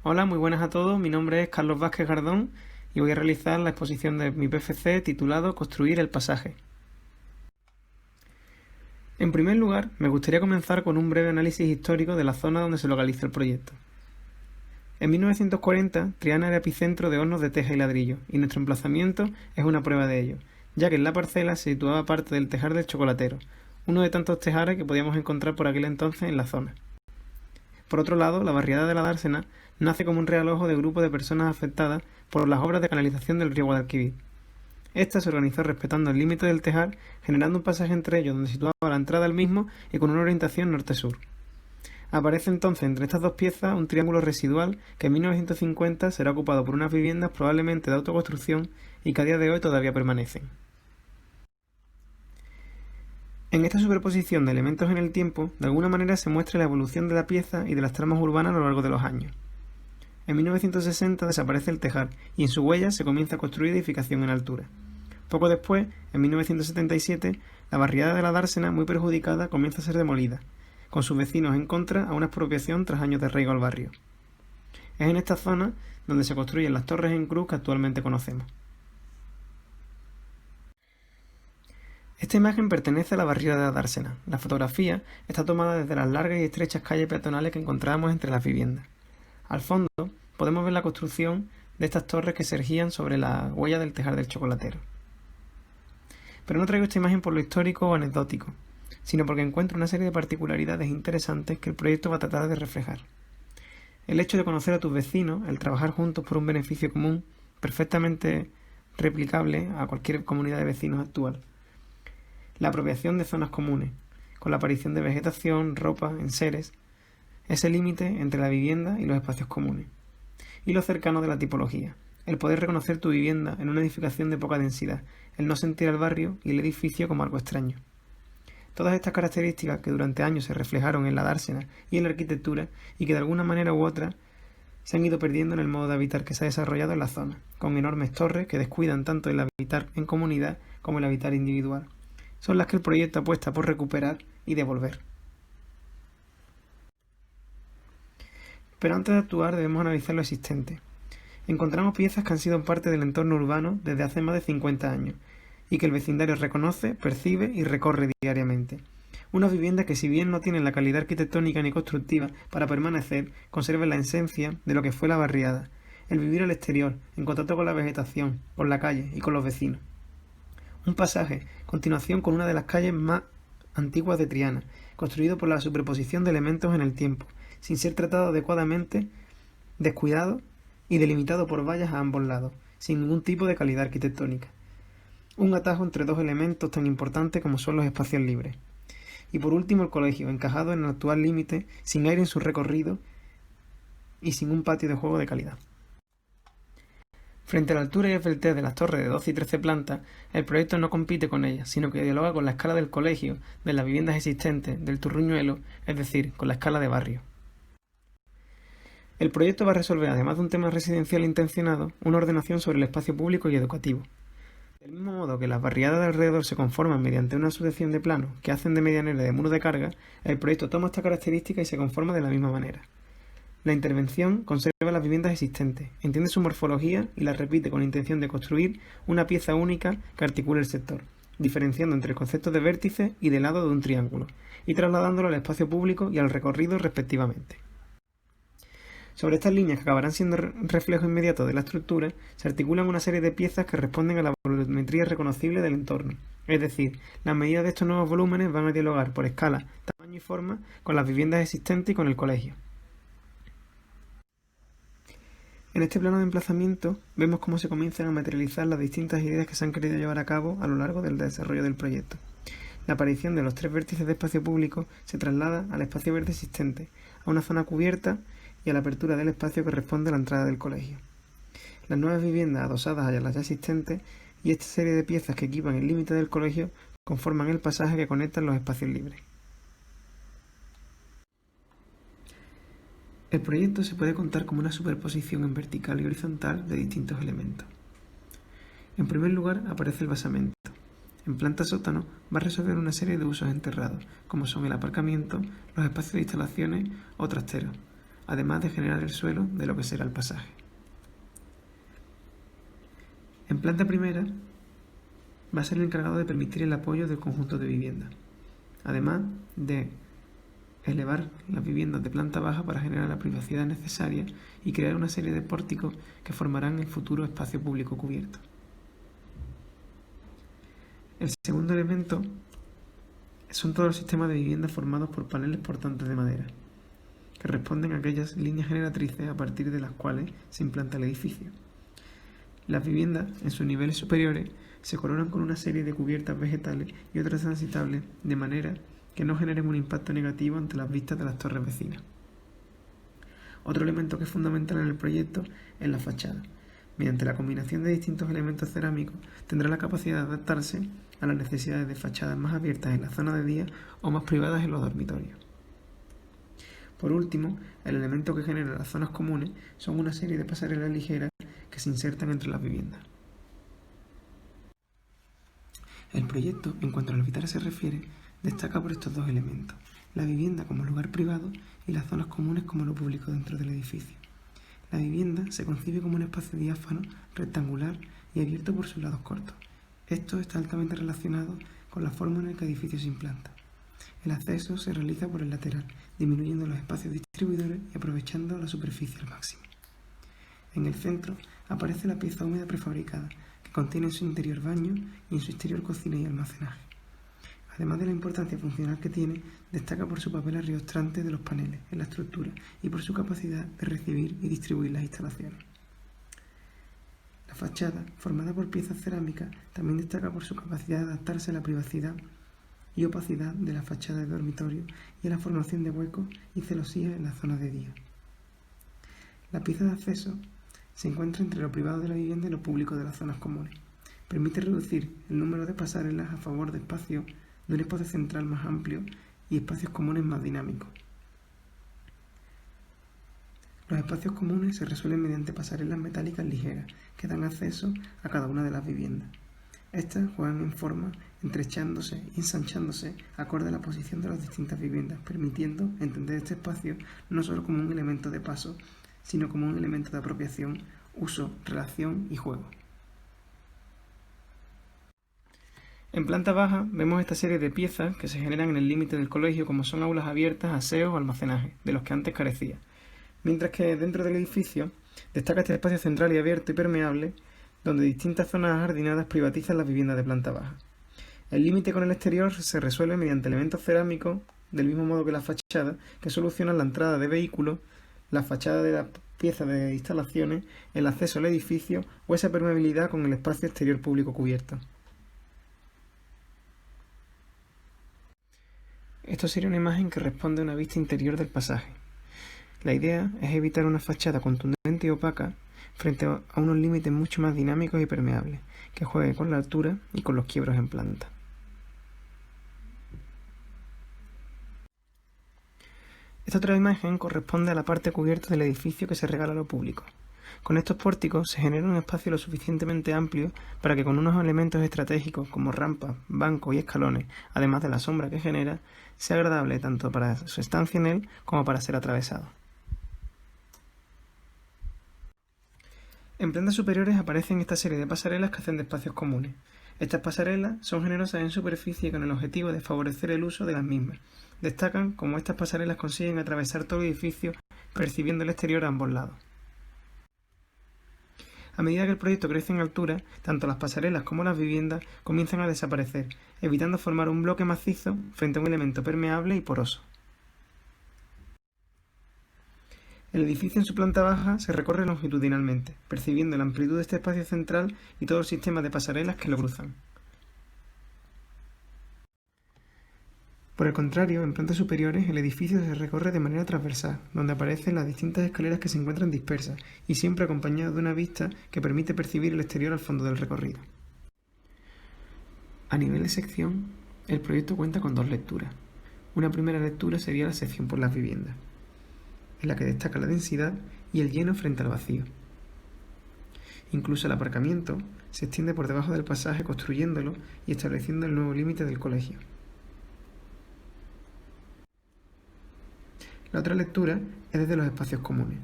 Hola, muy buenas a todos. Mi nombre es Carlos Vázquez Gardón y voy a realizar la exposición de mi PFC titulado Construir el pasaje. En primer lugar, me gustaría comenzar con un breve análisis histórico de la zona donde se localiza el proyecto. En 1940, Triana era epicentro de hornos de teja y ladrillo, y nuestro emplazamiento es una prueba de ello, ya que en la parcela se situaba parte del tejar del Chocolatero, uno de tantos tejares que podíamos encontrar por aquel entonces en la zona. Por otro lado, la barriada de la Dársena nace como un realojo de grupo de personas afectadas por las obras de canalización del río Guadalquivir. Esta se organizó respetando el límite del tejar, generando un pasaje entre ellos donde situaba la entrada al mismo y con una orientación norte-sur. Aparece entonces entre estas dos piezas un triángulo residual que en 1950 será ocupado por unas viviendas probablemente de autoconstrucción y que a día de hoy todavía permanecen. En esta superposición de elementos en el tiempo, de alguna manera se muestra la evolución de la pieza y de las tramas urbanas a lo largo de los años. En 1960 desaparece el tejar y en su huella se comienza a construir edificación en altura. Poco después, en 1977, la barriada de la Dársena, muy perjudicada, comienza a ser demolida, con sus vecinos en contra a una expropiación tras años de arraigo al barrio. Es en esta zona donde se construyen las torres en cruz que actualmente conocemos. Esta imagen pertenece a la barriada de la Dársena. La fotografía está tomada desde las largas y estrechas calles peatonales que encontrábamos entre las viviendas. Al fondo podemos ver la construcción de estas torres que se erigían sobre la huella del tejar del Chocolatero. Pero no traigo esta imagen por lo histórico o anecdótico, sino porque encuentro una serie de particularidades interesantes que el proyecto va a tratar de reflejar. El hecho de conocer a tus vecinos, el trabajar juntos por un beneficio común, perfectamente replicable a cualquier comunidad de vecinos actual. La apropiación de zonas comunes, con la aparición de vegetación, ropa, enseres, ese límite entre la vivienda y los espacios comunes. Y lo cercano de la tipología, el poder reconocer tu vivienda en una edificación de poca densidad, el no sentir el barrio y el edificio como algo extraño. Todas estas características que durante años se reflejaron en la dársena y en la arquitectura y que de alguna manera u otra se han ido perdiendo en el modo de habitar que se ha desarrollado en la zona, con enormes torres que descuidan tanto el habitar en comunidad como el habitar individual. Son las que el proyecto apuesta por recuperar y devolver. Pero antes de actuar debemos analizar lo existente. Encontramos piezas que han sido parte del entorno urbano desde hace más de 50 años y que el vecindario reconoce, percibe y recorre diariamente. Unas viviendas que si bien no tienen la calidad arquitectónica ni constructiva para permanecer, conservan la esencia de lo que fue la barriada, el vivir al exterior, en contacto con la vegetación, con la calle y con los vecinos. Un pasaje, continuación con una de las calles más antiguas de Triana, construido por la superposición de elementos en el tiempo, sin ser tratado adecuadamente, descuidado y delimitado por vallas a ambos lados, sin ningún tipo de calidad arquitectónica. Un atajo entre dos elementos tan importantes como son los espacios libres. Y por último el colegio, encajado en el actual límite, sin aire en su recorrido y sin un patio de juego de calidad. Frente a la altura y esbeltez de las torres de 12 y 13 plantas, el proyecto no compite con ellas, sino que dialoga con la escala del colegio, de las viviendas existentes, del Turruñuelo, es decir, con la escala de barrio. El proyecto va a resolver, además de un tema residencial intencionado, una ordenación sobre el espacio público y educativo. Del mismo modo que las barriadas de alrededor se conforman mediante una sucesión de planos que hacen de medianera de muro de carga, el proyecto toma esta característica y se conforma de la misma manera. La intervención conserva las viviendas existentes, entiende su morfología y las repite con la intención de construir una pieza única que articule el sector, diferenciando entre el concepto de vértice y de lado de un triángulo, y trasladándolo al espacio público y al recorrido respectivamente. Sobre estas líneas, que acabarán siendo reflejo inmediato de la estructura, se articulan una serie de piezas que responden a la volumetría reconocible del entorno. Es decir, las medidas de estos nuevos volúmenes van a dialogar por escala, tamaño y forma con las viviendas existentes y con el colegio. En este plano de emplazamiento vemos cómo se comienzan a materializar las distintas ideas que se han querido llevar a cabo a lo largo del desarrollo del proyecto. La aparición de los tres vértices de espacio público se traslada al espacio verde existente, a una zona cubierta y a la apertura del espacio que responde a la entrada del colegio. Las nuevas viviendas adosadas a las ya existentes y esta serie de piezas que equipan el límite del colegio conforman el pasaje que conecta los espacios libres. El proyecto se puede contar como una superposición en vertical y horizontal de distintos elementos. En primer lugar aparece el basamento. En planta sótano va a resolver una serie de usos enterrados, como son el aparcamiento, los espacios de instalaciones o trasteros. además de generar el suelo de lo que será el pasaje. En planta primera va a ser el encargado de permitir el apoyo del conjunto de viviendas, además de elevar las viviendas de planta baja para generar la privacidad necesaria y crear una serie de pórticos que formarán el futuro espacio público cubierto. El segundo elemento son todos los sistemas de vivienda formados por paneles portantes de madera, que responden a aquellas líneas generatrices a partir de las cuales se implanta el edificio. Las viviendas, en sus niveles superiores, se coronan con una serie de cubiertas vegetales y otras transitables, de manera que no generen un impacto negativo ante las vistas de las torres vecinas. Otro elemento que es fundamental en el proyecto es la fachada. Mediante la combinación de distintos elementos cerámicos, tendrá la capacidad de adaptarse a las necesidades de fachadas más abiertas en la zona de día o más privadas en los dormitorios. Por último, el elemento que genera las zonas comunes son una serie de pasarelas ligeras que se insertan entre las viviendas. El proyecto, en cuanto al habitar se refiere, destaca por estos dos elementos: la vivienda como lugar privado y las zonas comunes como lo público dentro del edificio. La vivienda se concibe como un espacio diáfano, rectangular y abierto por sus lados cortos. Esto está altamente relacionado con la forma en la que el edificio se implanta. El acceso se realiza por el lateral, disminuyendo los espacios distribuidores y aprovechando la superficie al máximo. En el centro aparece la pieza húmeda prefabricada, que contiene en su interior baño y en su exterior cocina y almacenaje. Además de la importancia funcional que tiene, destaca por su papel arriostrante de los paneles en la estructura y por su capacidad de recibir y distribuir las instalaciones. La fachada, formada por piezas cerámicas, también destaca por su capacidad de adaptarse a la privacidad y opacidad de la fachada de dormitorio y a la formación de huecos y celosías en las zonas de día. La pieza de acceso se encuentra entre lo privado de la vivienda y lo público de las zonas comunes. Permite reducir el número de pasarelas a favor de un espacio central más amplio y espacios comunes más dinámicos. Los espacios comunes se resuelven mediante pasarelas metálicas ligeras que dan acceso a cada una de las viviendas. Estas juegan en forma, estrechándose y ensanchándose acorde a la posición de las distintas viviendas, permitiendo entender este espacio no solo como un elemento de paso, sino como un elemento de apropiación, uso, relación y juego. En planta baja vemos esta serie de piezas que se generan en el límite del colegio, como son aulas abiertas, aseos o almacenaje, de los que antes carecía. Mientras que dentro del edificio destaca este espacio central y abierto y permeable, donde distintas zonas ajardinadas privatizan las viviendas de planta baja. El límite con el exterior se resuelve mediante elementos cerámicos, del mismo modo que la fachada, que solucionan la entrada de vehículos, la fachada de las piezas de instalaciones, el acceso al edificio o esa permeabilidad con el espacio exterior público cubierto. Esto sería una imagen que responde a una vista interior del pasaje. La idea es evitar una fachada contundente y opaca frente a unos límites mucho más dinámicos y permeables, que jueguen con la altura y con los quiebros en planta. Esta otra imagen corresponde a la parte cubierta del edificio que se regala a lo público. Con estos pórticos se genera un espacio lo suficientemente amplio para que con unos elementos estratégicos como rampas, bancos y escalones, además de la sombra que genera, sea agradable tanto para su estancia en él como para ser atravesado. En plantas superiores aparecen esta serie de pasarelas que hacen de espacios comunes. Estas pasarelas son generosas en superficie con el objetivo de favorecer el uso de las mismas. Destacan cómo estas pasarelas consiguen atravesar todo el edificio percibiendo el exterior a ambos lados. A medida que el proyecto crece en altura, tanto las pasarelas como las viviendas comienzan a desaparecer, evitando formar un bloque macizo frente a un elemento permeable y poroso. El edificio en su planta baja se recorre longitudinalmente, percibiendo la amplitud de este espacio central y todo el sistema de pasarelas que lo cruzan. Por el contrario, en plantas superiores el edificio se recorre de manera transversal, donde aparecen las distintas escaleras que se encuentran dispersas y siempre acompañadas de una vista que permite percibir el exterior al fondo del recorrido. A nivel de sección, el proyecto cuenta con dos lecturas. Una primera lectura sería la sección por las viviendas, en la que destaca la densidad y el lleno frente al vacío. Incluso el aparcamiento se extiende por debajo del pasaje construyéndolo y estableciendo el nuevo límite del colegio. La otra lectura es desde los espacios comunes,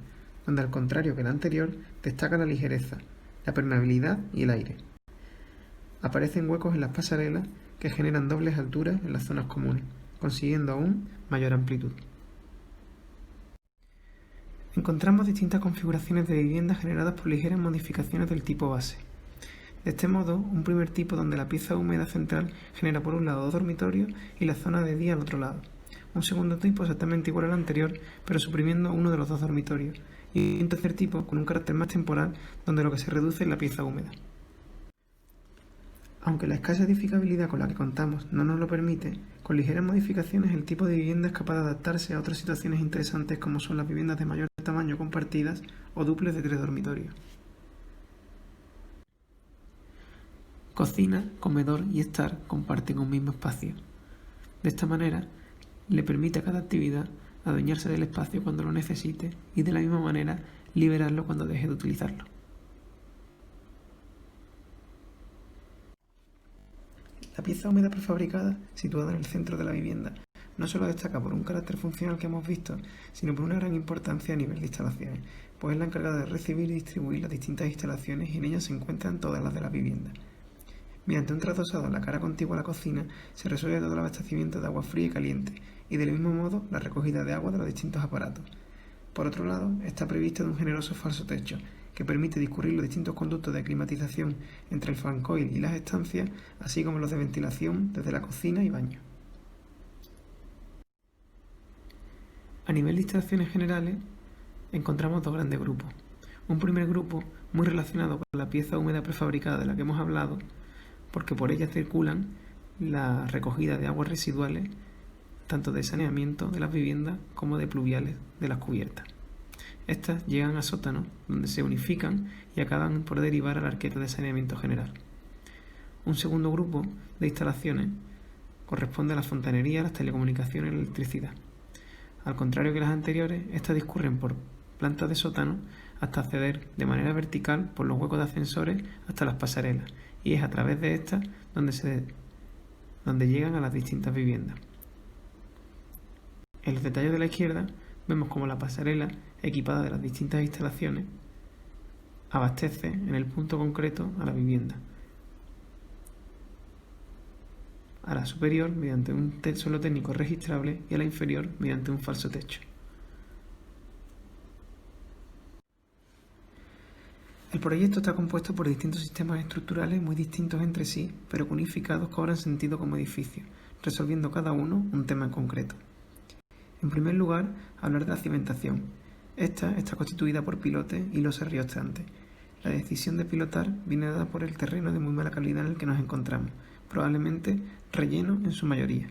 donde al contrario que la anterior, destaca la ligereza, la permeabilidad y el aire. Aparecen huecos en las pasarelas que generan dobles alturas en las zonas comunes, consiguiendo aún mayor amplitud. Encontramos distintas configuraciones de viviendas generadas por ligeras modificaciones del tipo base. De este modo, un primer tipo donde la pieza húmeda central genera por un lado dos dormitorios y la zona de día al otro lado. Un segundo tipo exactamente igual al anterior, pero suprimiendo uno de los dos dormitorios. Y un tercer tipo con un carácter más temporal, donde lo que se reduce es la pieza húmeda. Aunque la escasa edificabilidad con la que contamos no nos lo permite, con ligeras modificaciones el tipo de vivienda es capaz de adaptarse a otras situaciones interesantes como son las viviendas de mayor tamaño compartidas o dúplex de 3 dormitorios. Cocina, comedor y estar comparten un mismo espacio. De esta manera, le permite a cada actividad adueñarse del espacio cuando lo necesite y de la misma manera liberarlo cuando deje de utilizarlo. La pieza húmeda prefabricada, situada en el centro de la vivienda, no solo destaca por un carácter funcional que hemos visto, sino por una gran importancia a nivel de instalaciones, pues es la encargada de recibir y distribuir las distintas instalaciones y en ellas se encuentran todas las de la vivienda. Mediante un trazo usado en la cara contigua a la cocina, se resuelve todo el abastecimiento de agua fría y caliente, y del mismo modo la recogida de agua de los distintos aparatos. Por otro lado, está previsto un generoso falso techo, que permite discurrir los distintos conductos de climatización entre el fancoil y las estancias, así como los de ventilación desde la cocina y baño. A nivel de instalaciones generales, encontramos dos grandes grupos. Un primer grupo muy relacionado con la pieza húmeda prefabricada de la que hemos hablado, porque por ella circulan la recogida de aguas residuales, tanto de saneamiento de las viviendas como de pluviales de las cubiertas. Estas llegan a sótanos, donde se unifican y acaban por derivar a la arqueta de saneamiento general. Un segundo grupo de instalaciones corresponde a la fontanería, las telecomunicaciones y la electricidad. Al contrario que las anteriores, estas discurren por plantas de sótano hasta acceder de manera vertical por los huecos de ascensores hasta las pasarelas, y es a través de estas donde llegan a las distintas viviendas. En los detalles de la izquierda vemos como la pasarela, equipada de las distintas instalaciones, abastece en el punto concreto a la vivienda. A la superior mediante un suelo técnico registrable y a la inferior mediante un falso techo. El proyecto está compuesto por distintos sistemas estructurales muy distintos entre sí, pero que unificados cobran sentido como edificio, resolviendo cada uno un tema en concreto. En primer lugar, hablar de la cimentación. Esta está constituida por pilotes y losas riostantes. La decisión de pilotar viene dada por el terreno de muy mala calidad en el que nos encontramos, probablemente relleno en su mayoría.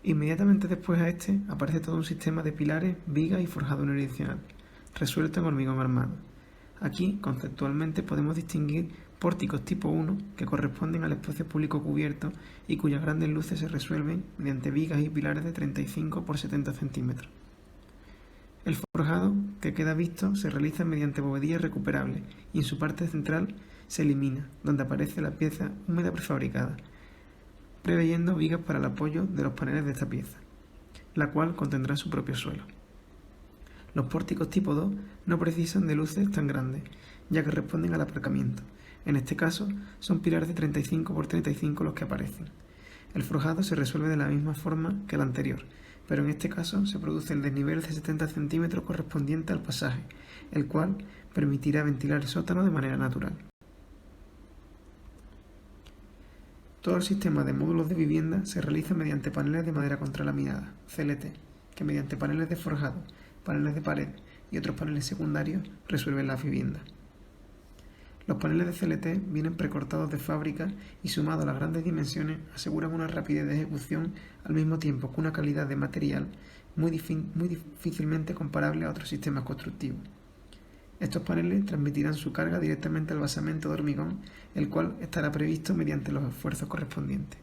Inmediatamente después a este aparece todo un sistema de pilares, vigas y forjado unidireccional, resuelto en hormigón armado. Aquí, conceptualmente, podemos distinguir pórticos tipo 1 que corresponden al espacio público cubierto y cuyas grandes luces se resuelven mediante vigas y pilares de 35 por 70 centímetros. El forjado que queda visto se realiza mediante bovedillas recuperables y en su parte central se elimina, donde aparece la pieza húmeda prefabricada, preveyendo vigas para el apoyo de los paneles de esta pieza, la cual contendrá su propio suelo. Los pórticos tipo 2 no precisan de luces tan grandes, ya que responden al aparcamiento. En este caso, son pilares de 35 por 35 los que aparecen. El forjado se resuelve de la misma forma que el anterior, pero en este caso se produce el desnivel de 70 centímetros correspondiente al pasaje, el cual permitirá ventilar el sótano de manera natural. Todo el sistema de módulos de vivienda se realiza mediante paneles de madera contralaminada, CLT, que mediante paneles de forjado, paneles de pared y otros paneles secundarios resuelven la vivienda. Los paneles de CLT vienen precortados de fábrica y sumados a las grandes dimensiones aseguran una rapidez de ejecución al mismo tiempo que una calidad de material muy difícilmente comparable a otros sistemas constructivos. Estos paneles transmitirán su carga directamente al basamento de hormigón, el cual estará previsto mediante los esfuerzos correspondientes.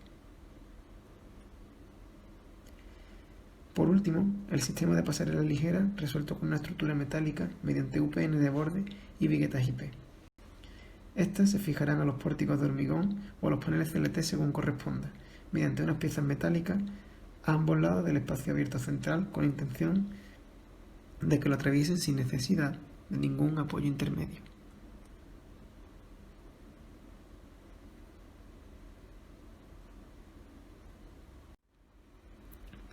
Por último, el sistema de pasarela ligera resuelto con una estructura metálica mediante UPN de borde y viguetas IP. Estas se fijarán a los pórticos de hormigón o a los paneles CLT según corresponda, mediante unas piezas metálicas a ambos lados del espacio abierto central con intención de que lo atraviesen sin necesidad de ningún apoyo intermedio.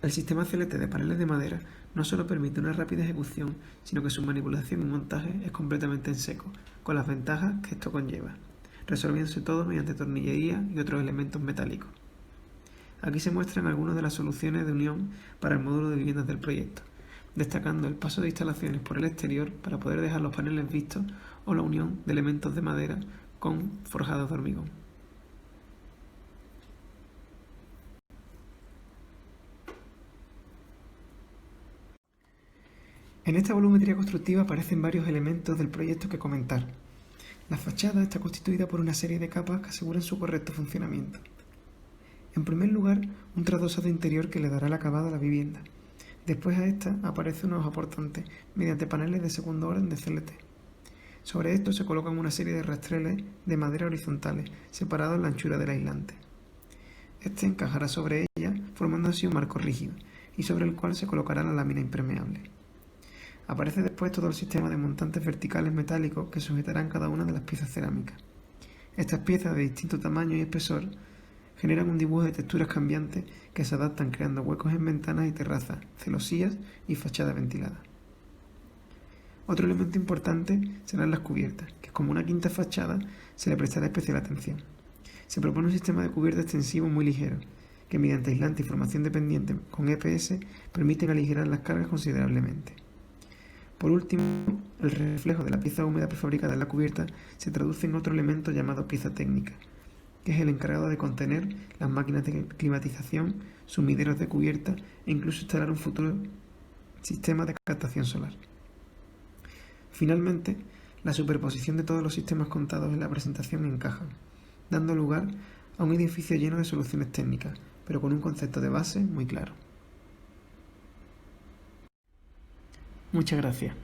El sistema CLT de paneles de madera no solo permite una rápida ejecución, sino que su manipulación y montaje es completamente en seco, con las ventajas que esto conlleva, resolviéndose todo mediante tornillería y otros elementos metálicos. Aquí se muestran algunas de las soluciones de unión para el módulo de viviendas del proyecto, destacando el paso de instalaciones por el exterior para poder dejar los paneles vistos o la unión de elementos de madera con forjados de hormigón. En esta volumetría constructiva aparecen varios elementos del proyecto que comentar. La fachada está constituida por una serie de capas que aseguran su correcto funcionamiento. En primer lugar, un tradosado interior que le dará el acabado a la vivienda. Después a esta aparece un hoja portante mediante paneles de segundo orden de CLT. Sobre esto se colocan una serie de rastreles de madera horizontales, separados en la anchura del aislante. Este encajará sobre ella, formando así un marco rígido, y sobre el cual se colocará la lámina impermeable. Aparece después todo el sistema de montantes verticales metálicos que sujetarán cada una de las piezas cerámicas. Estas piezas de distinto tamaño y espesor generan un dibujo de texturas cambiantes que se adaptan creando huecos en ventanas y terrazas, celosías y fachadas ventiladas. Otro elemento importante serán las cubiertas, que como una quinta fachada se le prestará especial atención. Se propone un sistema de cubierta extensivo muy ligero, que mediante aislante y formación dependiente con EPS permiten aligerar las cargas considerablemente. Por último, el reflejo de la pieza húmeda prefabricada en la cubierta se traduce en otro elemento llamado pieza técnica, que es el encargado de contener las máquinas de climatización, sumideros de cubierta e incluso instalar un futuro sistema de captación solar. Finalmente, la superposición de todos los sistemas contados en la presentación encajan, dando lugar a un edificio lleno de soluciones técnicas, pero con un concepto de base muy claro. Muchas gracias.